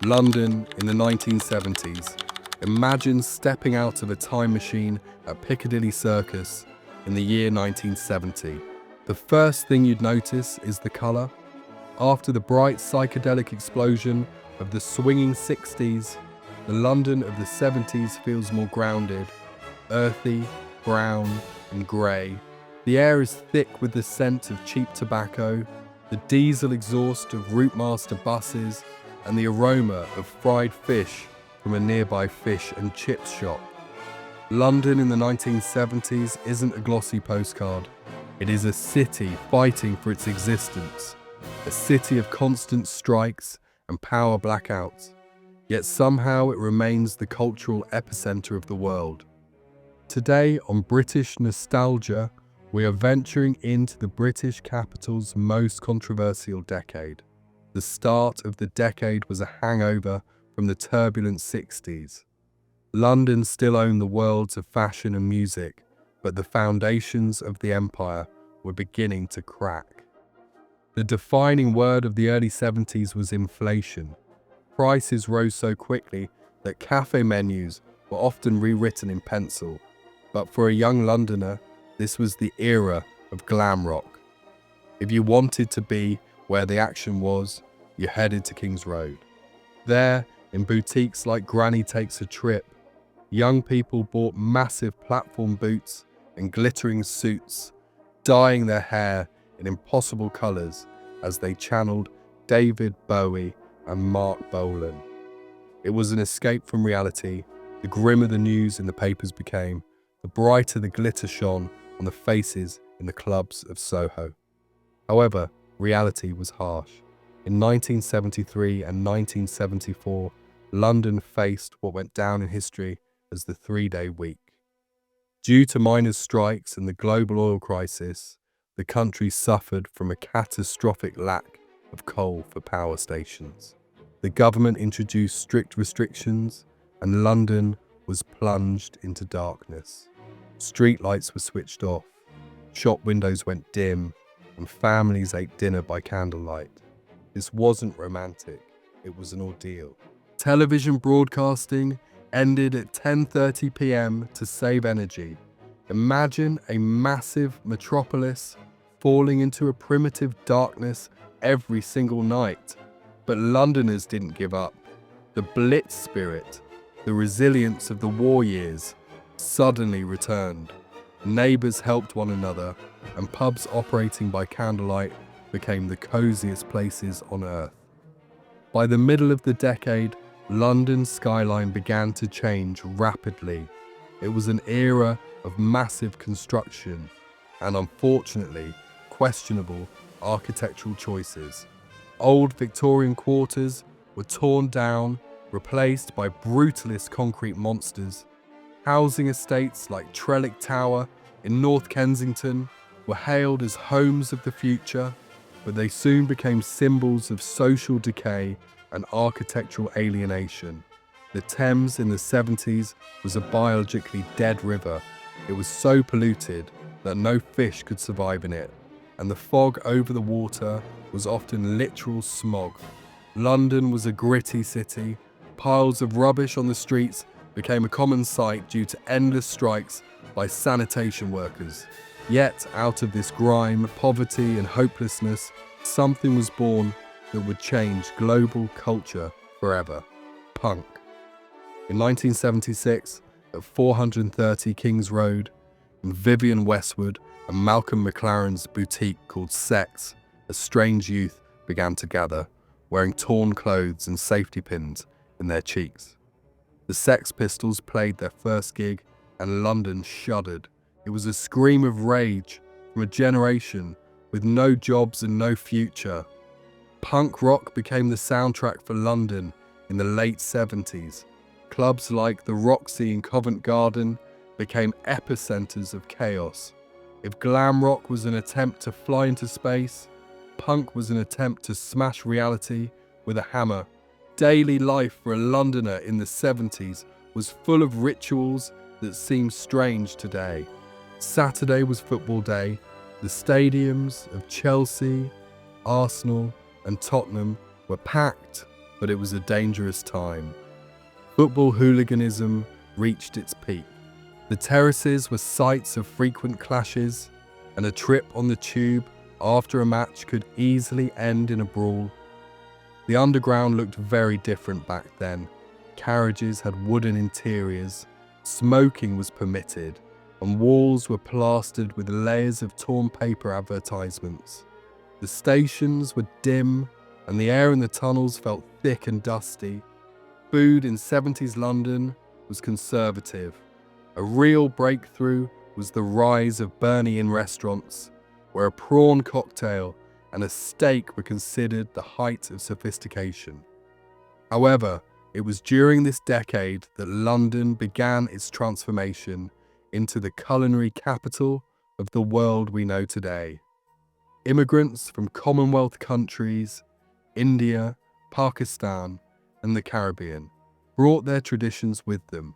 London in the 1970s. Imagine stepping out of a time machine at Piccadilly Circus in the year 1970. The first thing you'd notice is the colour. After the bright psychedelic explosion of the swinging 60s, the London of the 70s feels more grounded, earthy, brown and grey. The air is thick with the scent of cheap tobacco, the diesel exhaust of Routemaster buses, and the aroma of fried fish from a nearby fish and chips shop. London in the 1970s isn't a glossy postcard. It is a city fighting for its existence, a city of constant strikes and power blackouts. Yet somehow it remains the cultural epicenter of the world. Today on British Nostalgia, we are venturing into the British capital's most controversial decade. The start of the decade was a hangover from the turbulent 60s. London still owned the worlds of fashion and music, but the foundations of the empire were beginning to crack. The defining word of the early 70s was inflation. Prices rose so quickly that cafe menus were often rewritten in pencil. But for a young Londoner, this was the era of glam rock. If you wanted to be where the action was, you headed to King's Road. There, in boutiques like Granny Takes a Trip, young people bought massive platform boots and glittering suits, dyeing their hair in impossible colours as they channeled David Bowie and Mark Bolan. It was an escape from reality. The grimmer the news in the papers became, the brighter the glitter shone on the faces in the clubs of Soho. However, reality was harsh. In 1973 and 1974, London faced what went down in history as the three-day week. Due to miners' strikes and the global oil crisis, the country suffered from a catastrophic lack of coal for power stations. The government introduced strict restrictions, and London was plunged into darkness. Streetlights were switched off, shop windows went dim, and families ate dinner by candlelight. This wasn't romantic, it was an ordeal. Television broadcasting ended at 10:30 p.m. to save energy. Imagine a massive metropolis falling into a primitive darkness every single night. But Londoners didn't give up. The Blitz spirit, the resilience of the war years, suddenly returned. Neighbours helped one another, and pubs operating by candlelight became the coziest places on earth. By the middle of the decade, London's skyline began to change rapidly. It was an era of massive construction and, unfortunately, questionable architectural choices. Old Victorian quarters were torn down, replaced by brutalist concrete monsters. Housing estates like Trellick Tower in North Kensington were hailed as homes of the future, but they soon became symbols of social decay and architectural alienation. The Thames in the 70s was a biologically dead river. It was so polluted that no fish could survive in it, and the fog over the water was often literal smog. London was a gritty city. Piles of rubbish on the streets became a common sight due to endless strikes by sanitation workers. Yet, out of this grime, poverty and hopelessness, something was born that would change global culture forever: punk. In 1976, at 430 King's Road, in Vivienne Westwood and Malcolm McLaren's boutique called Sex, a strange youth began to gather, wearing torn clothes and safety pins in their cheeks. The Sex Pistols played their first gig, and London shuddered. It was a scream of rage from a generation with no jobs and no future. Punk rock became the soundtrack for London in the late 70s. Clubs like the Roxy in Covent Garden became epicenters of chaos. If glam rock was an attempt to fly into space, punk was an attempt to smash reality with a hammer. Daily life for a Londoner in the 70s was full of rituals that seem strange today. Saturday was football day. The stadiums of Chelsea, Arsenal and Tottenham were packed. but it was a dangerous time. Football hooliganism reached its peak. The terraces were sites of frequent clashes, and a trip on the tube after a match could easily end in a brawl. The underground looked very different back then. Carriages had wooden interiors, smoking was permitted, and walls were plastered with layers of torn paper advertisements. The stations were dim, and the air in the tunnels felt thick and dusty. Food in 70s London was conservative. A real breakthrough was the rise of Burnie-in restaurants, where a prawn cocktail and a steak were considered the height of sophistication. However, it was during this decade that London began its transformation into the culinary capital of the world we know today. Immigrants from Commonwealth countries, India, Pakistan, and the Caribbean brought their traditions with them.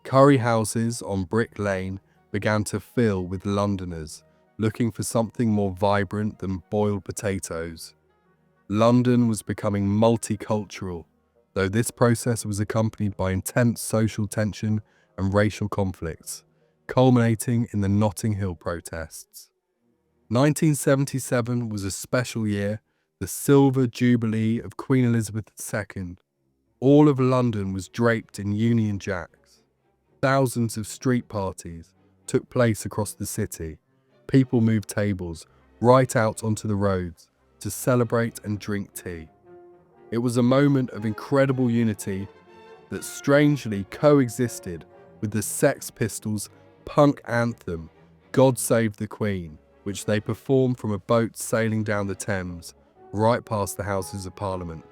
Curry houses on Brick Lane began to fill with Londoners looking for something more vibrant than boiled potatoes. London was becoming multicultural, though this process was accompanied by intense social tension and racial conflicts, culminating in the Notting Hill protests. 1977 was a special year, the Silver Jubilee of Queen Elizabeth II. All of London was draped in Union Jacks. Thousands of street parties took place across the city. People moved tables right out onto the roads to celebrate and drink tea. It was a moment of incredible unity that strangely coexisted with the Sex Pistols' punk anthem, God Save the Queen, which they performed from a boat sailing down the Thames, right past the Houses of Parliament.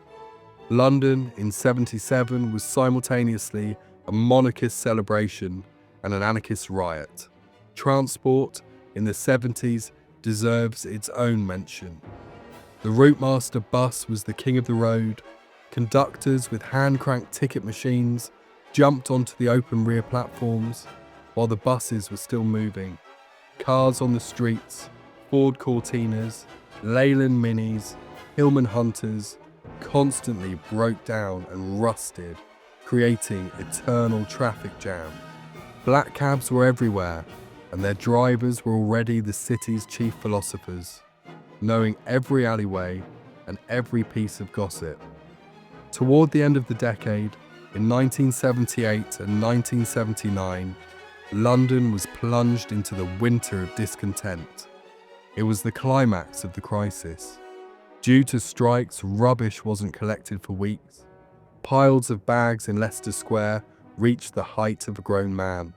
London in '77 was simultaneously a monarchist celebration and an anarchist riot. Transport in the '70s deserves its own mention. The Routemaster bus was the king of the road. Conductors with hand-cranked ticket machines jumped onto the open rear platforms while the buses were still moving. Cars on the streets, Ford Cortinas, Leyland Minis, Hillman Hunters constantly broke down and rusted, creating eternal traffic jams. Black cabs were everywhere, and their drivers were already the city's chief philosophers, knowing every alleyway and every piece of gossip. Toward the end of the decade, in 1978 and 1979, London was plunged into the Winter of Discontent. It was the climax of the crisis. Due to strikes, rubbish wasn't collected for weeks. Piles of bags in Leicester Square reached the height of a grown man.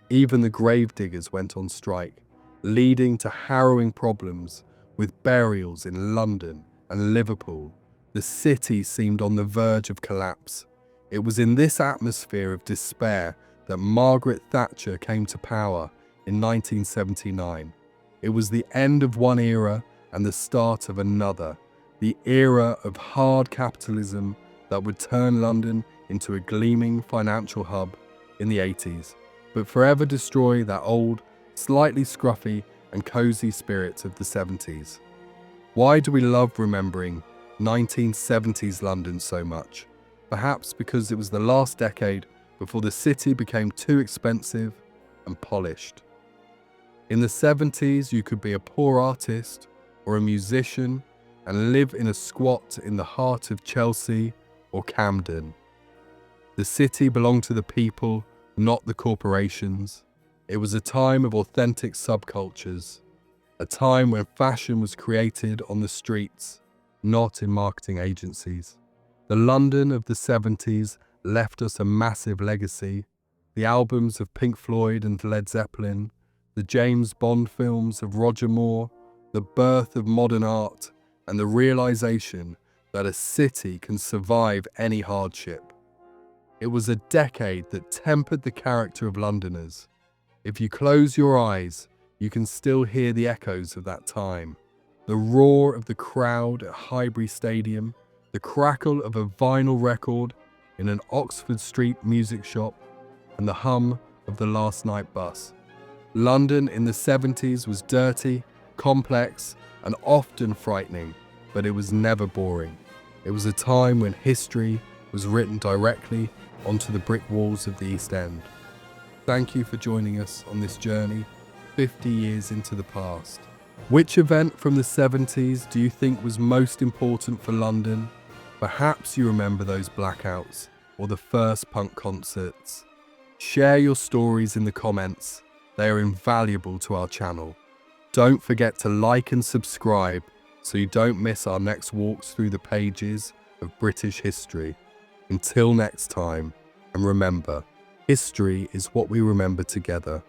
Even the gravediggers went on strike, leading to harrowing problems with burials in London and Liverpool. The city seemed on the verge of collapse. It was in this atmosphere of despair that Margaret Thatcher came to power in 1979. It was the end of one era and the start of another, the era of hard capitalism that would turn London into a gleaming financial hub in the 80s, but forever destroy that old, slightly scruffy and cozy spirit of the 70s. Why do we love remembering 1970s London so much? Perhaps because it was the last decade before the city became too expensive and polished. In the 70s, you could be a poor artist or a musician and live in a squat in the heart of Chelsea or Camden. The city belonged to the people, not the corporations. It was a time of authentic subcultures, a time when fashion was created on the streets, not in marketing agencies. The London of the 70s left us a massive legacy. The albums of Pink Floyd and Led Zeppelin, the James Bond films of Roger Moore, the birth of modern art, and the realization that a city can survive any hardship. It was a decade that tempered the character of Londoners. If you close your eyes, you can still hear the echoes of that time. The roar of the crowd at Highbury Stadium, the crackle of a vinyl record in an Oxford Street music shop, and the hum of the last night bus. London in the 70s was dirty, complex, and often frightening, but it was never boring. It was a time when history was written directly onto the brick walls of the East End. Thank you for joining us on this journey 50 years into the past. Which event from the 70s do you think was most important for London? Perhaps you remember those blackouts or the first punk concerts. Share your stories in the comments. They are invaluable to our channel. Don't forget to like and subscribe so you don't miss our next walks through the pages of British history. Until next time, and remember, history is what we remember together.